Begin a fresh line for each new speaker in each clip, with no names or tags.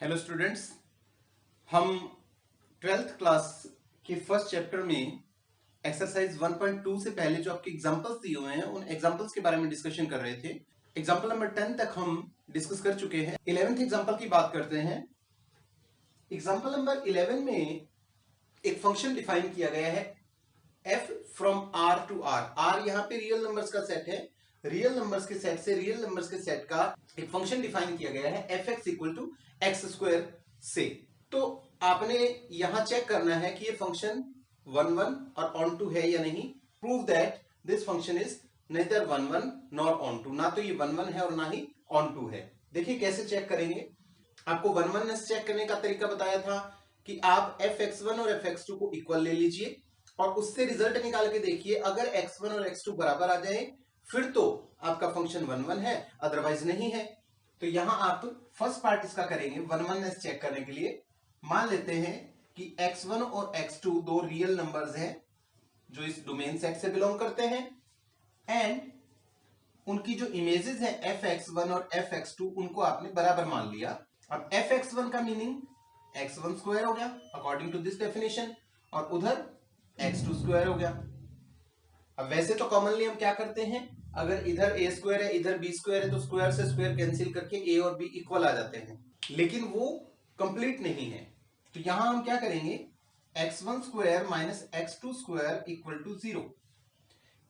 Hello students, हम twelfth class के first chapter में एक्सरसाइज 1.2 से पहले जो आपके एग्जांपल्स दिए हुए हैं उन एग्जांपल्स के बारे में डिस्कशन कर रहे थे। एग्जांपल नंबर 10 तक हम डिस्कस कर चुके हैं। 11th एग्जांपल की बात करते हैं। एग्जांपल नंबर 11 में एक फंक्शन डिफाइन किया गया है f from r to r। r यहाँ पे रियल नंबर्स का सेट है। रियल नंबर्स के सेट से रियल नंबर्स के सेट का एक फंक्शन डिफाइन किया गया है fx equal to x square से। तो आपने यहां चेक करना है कि ये फंक्शन 1 और ऑन टू है या नहीं। Prove that this function is neither 1 nor onto. ना तो ये 1 है और ना ही ऑन टू है। देखिए कैसे चेक करेंगे। आपको 1 चेक करने का तरीका बताया था कि आप fx1 और fx2 को इक्वल ले लीजिए और उससे रिजल्ट निकाल के देखिए। अगर x1 और x2 बराबर आ जाए फिर तो आपका फंक्शन 1 है, अदरवाइज नहीं है। तो यहां आप फर्स्ट पार्ट इसका करेंगे 1 चेक करने के लिए। मान लेते हैं कि x1 और x2 दो रियल नंबर्स हैं जो इस डोमेन सेट से बिलोंग करते हैं एंड उनकी जो इमेजेस हैं fx1 और fx2 उनको आपने बराबर मान लिया। अब fx1 का मीनिंग x1 स्क्वायर हो गया अकॉर्डिंग टू दिस डेफिनेशन और उधर x2 स्क्वायर हो गया। अब वैसे तो कॉमनली हम क्या करते हैं, अगर इधर a स्क्वायर है इधर b स्क्वायर है तो स्क्वायर से स्क्वायर कैंसिल करके a और b इक्वल आ जाते हैं, लेकिन वो कंप्लीट नहीं है। तो यहां हम क्या करेंगे, x1 square minus x2 square equal to 0।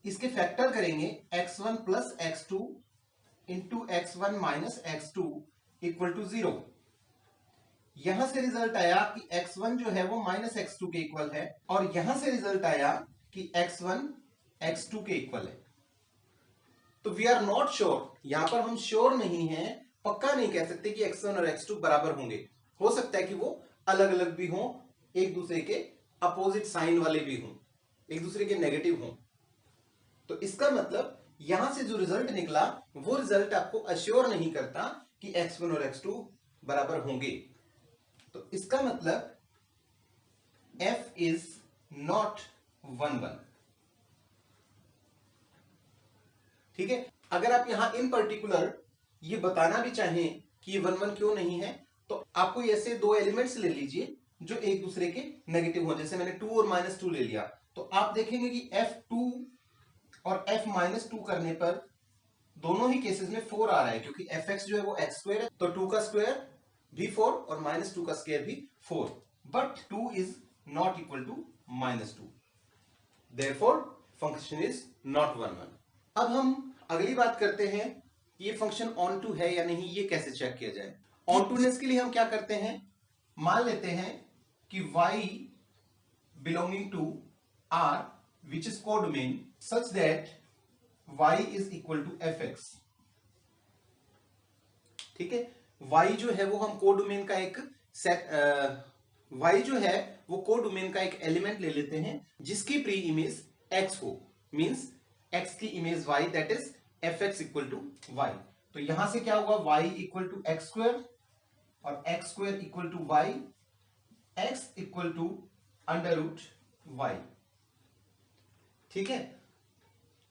इसके फैक्टर करेंगे x1 plus x2 into x1 minus x2 equal to 0। यहां से रिजल्ट आया कि x1 जो है वो माइनस x2 के इक्वल है और यहां से रिजल्ट आया कि x1 x2 के इक्वल है। तो वी आर नॉट श्योर, यहां पर हम श्योर नहीं है, पक्का नहीं कह सकते कि x1 और x2 बराबर होंगे। हो सकता है कि वो अलग अलग भी हों, एक दूसरे के अपोजिट साइन वाले भी हों, एक दूसरे के नेगेटिव हों। तो इसका मतलब यहां से जो रिजल्ट निकला वो रिजल्ट आपको अश्योर नहीं करता कि x1 और x2 बराबर होंगे। तो इसका मतलब f इज नॉट 1 ठीक है। अगर आप यहां इन पर्टिकुलर ये बताना भी चाहें कि ये 1 क्यों नहीं है तो आपको ऐसे दो एलिमेंट्स ले लीजिए जो एक दूसरे के नेगेटिव हो। जैसे मैंने 2 और -2 ले लिया तो आप देखेंगे कि f2 और f-2 करने पर दोनों ही केसेस में 4 आ रहा है क्योंकि fx जो है वो x स्क्वायर है तो 2 का स्क्वायर भी 4 और -2 का स्क्वायर भी 4, but 2 is not equal to -2, therefore function is not 1। अब हम अगली बात करते हैं ये फंक्शन ऑन टू है या नहीं, ये कैसे चेक किया जाए। ऑन टूनेस के लिए हम क्या करते हैं, मान लेते हैं कि y belonging to r which is codomain such that y is equal to fx। ठीक है, y जो है वो हम कोडोमेन का एक सेट y जो है वो कोडोमेन का एक एलिमेंट ले लेते हैं जिसकी प्री इमेज x हो, मींस x की image y, that is fx equal to y। तो यहां से क्या होगा, y इक्वल टू एक्स स्क्वायर और x square equal to y, x equal to under root y। ठीक है,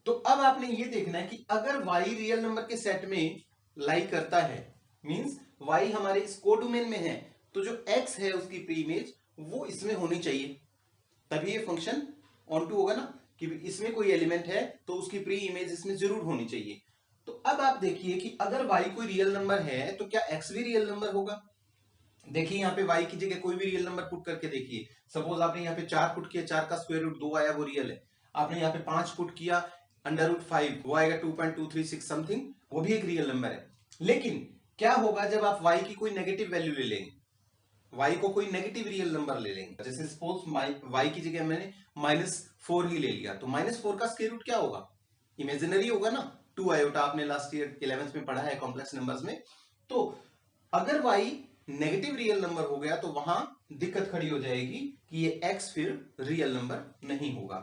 तो अब आपने ये देखना है कि अगर y रियल नंबर के सेट में लाई करता है, मींस y हमारे इस कोडोमेन में है, तो जो x है उसकी प्री इमेज वो इसमें होनी चाहिए, तभी ये फंक्शन ऑन टू होगा ना, कि इसमें कोई एलिमेंट है तो उसकी प्री इमेज इसमें जरूर होनी चाहिए। तो अब आप देखिए कि अगर y कोई रियल नंबर है तो क्या x भी रियल नंबर होगा। देखिए यहाँ पे y की जगह कोई भी रियल नंबर पुट करके देखिए। सपोज आपने यहाँ पे 4 पुट किया, 4 का स्क्वायर रूट 2 आया, वो रियल है। आपने यहाँ पे 5 पुट किया, अंडर रूट 5 वो आएगा 2.236 समथिंग, वो भी एक रियल नंबर है। लेकिन क्या होगा जब आप y की कोई नेगेटिव वैल्यू ले लेंगे, y को कोई नेगेटिव रियल नंबर ले लेंगे, जैसे सपोज y की जगह मैंने -4 ही ले लिया, तो -4 का स्क्वायर रूट क्या होगा, इमेजिनरी होगा ना, 2 आयोटा, आपने लास्ट ईयर 11th में पढ़ा है कॉम्प्लेक्स नंबर्स में। तो अगर y नेगेटिव रियल नंबर हो गया तो वहां दिक्कत खड़ी हो जाएगी कि ये x फिर रियल नंबर नहीं होगा।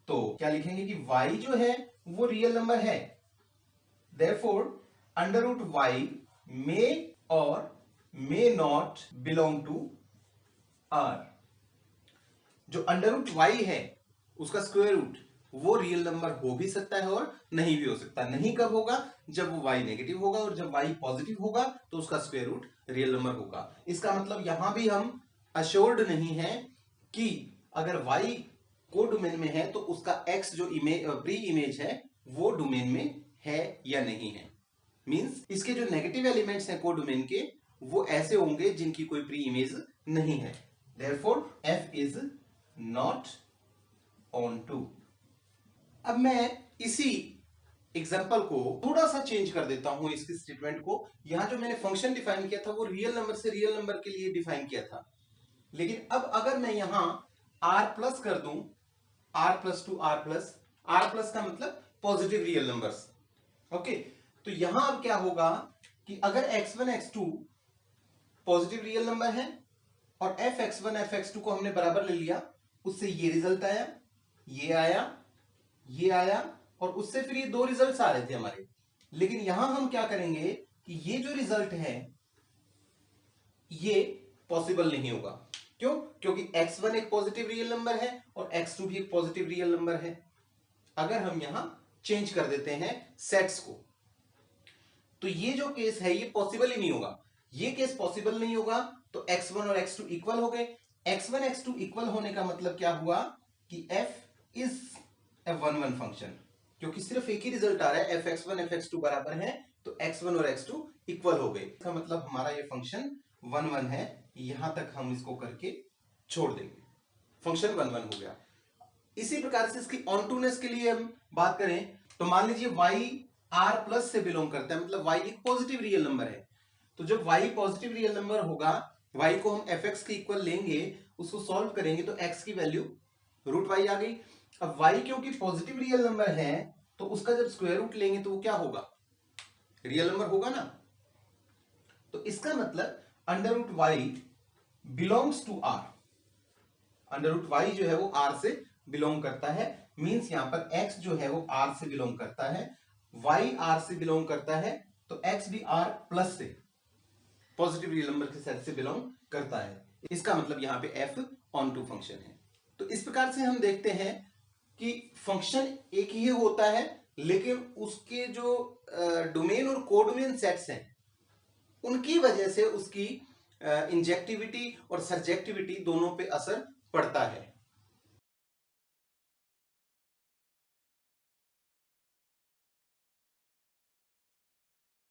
तो क्या लिखेंगे कि y जो है वो रियल नंबर है, therefore under root y may और may not belong to r। जो अंडर रूट y है उसका स्क्वायर रूट वो रियल नंबर हो भी सकता है और नहीं भी हो सकता। नहीं कब होगा? जब वो y नेगेटिव होगा, और जब y पॉजिटिव होगा तो उसका स्क्वायर रूट रियल नंबर होगा। इसका मतलब यहां भी हम अश्योर्ड नहीं है कि अगर y को डोमेन में है तो उसका x जो प्री इमेज है वो डोमेन में है या नहीं है। मींस इसके जो नेगेटिव एलिमेंट्स हैं को डोमेन के, वो ऐसे होंगे जिनकी कोई प्री इमेज नहीं है। Therefore f is not onto. अब मैं इसी एग्जाम्पल को थोड़ा सा चेंज कर देता हूं, इसकी स्टेटमेंट को। यहां जो मैंने फंक्शन डिफाइन किया था वो रियल नंबर से रियल नंबर के लिए डिफाइन किया था, लेकिन अब अगर मैं यहां r प्लस कर दूं, r plus two r plus का मतलब पॉजिटिव रियल नंबर्स। ओके, तो यहां अब क्या होगा कि अगर x1 x2 positive real number है और fx1 fx2 को हमने बराबर ले लिया, उससे ये रिजल्ट आया, ये आया, ये आया, और उससे फिर ये दो रिजल्ट्स आ रहे थे हमारे। लेकिन यहां हम क्या करेंगे कि ये जो रिजल्ट है ये पॉसिबल नहीं होगा। क्यों? क्योंकि x1 एक पॉजिटिव रियल नंबर है और x2 भी एक पॉजिटिव रियल नंबर है। अगर हम यहां चेंज कर देते हैं सेट्स को, तो ये जो केस है ये पॉसिबल ही नहीं होगा। ये केस पॉसिबल नहीं होगा तो x1 और x2 इक्वल हो गए। x1 x2 इक्वल होने का मतलब क्या हुआ कि f is a one one function, क्योंकि सिर्फ एक ही रिजल्ट आ रहा है, fx1 fx2 बराबर है, तो x1 और x2 इक्वल हो गए। इसका मतलब हमारा ये फंक्शन वन वन है। यहां तक हम इसको करके छोड़ देंगे, फंक्शन वन वन हो गया। इसी प्रकार से इसकी ऑनटूनेस के लिए हम बात करें तो मान लीजिए y r प्लस से बिलोंग करता है, मतलब y एक पॉजिटिव रियल नंबर है। तो जब y पॉजिटिव रियल नंबर होगा, y को हम fx के इक्वल लेंगे, उसको सॉल्व करेंगे तो x की वैल्यू रूट y आ गई। अब y क्योंकि पॉजिटिव रियल नंबर है तो उसका जब स्क्वायर रूट लेंगे तो वो क्या होगा? रियल नंबर होगा ना। तो इसका मतलब under root y belongs to r। Under root y जो है वो r से बिलोंग करता है। मींस यहां पर x जो है वो r से बिलोंग करता है, y r से बिलोंग करता है, तो x भी r प्लस से पॉजिटिव रियल नंबर के सेट से बिलोंग करता है। इसका मतलब यहां पे f ऑन टू फंक्शन है। तो इस प्रकार से हम देखते हैं कि फंक्शन एक ही होता है, लेकिन उसके जो डोमेन और कोडोमेन सेट्स हैं उनकी वजह से उसकी इंजेक्टिविटी और सर्जेक्टिविटी दोनों पे असर पड़ता है।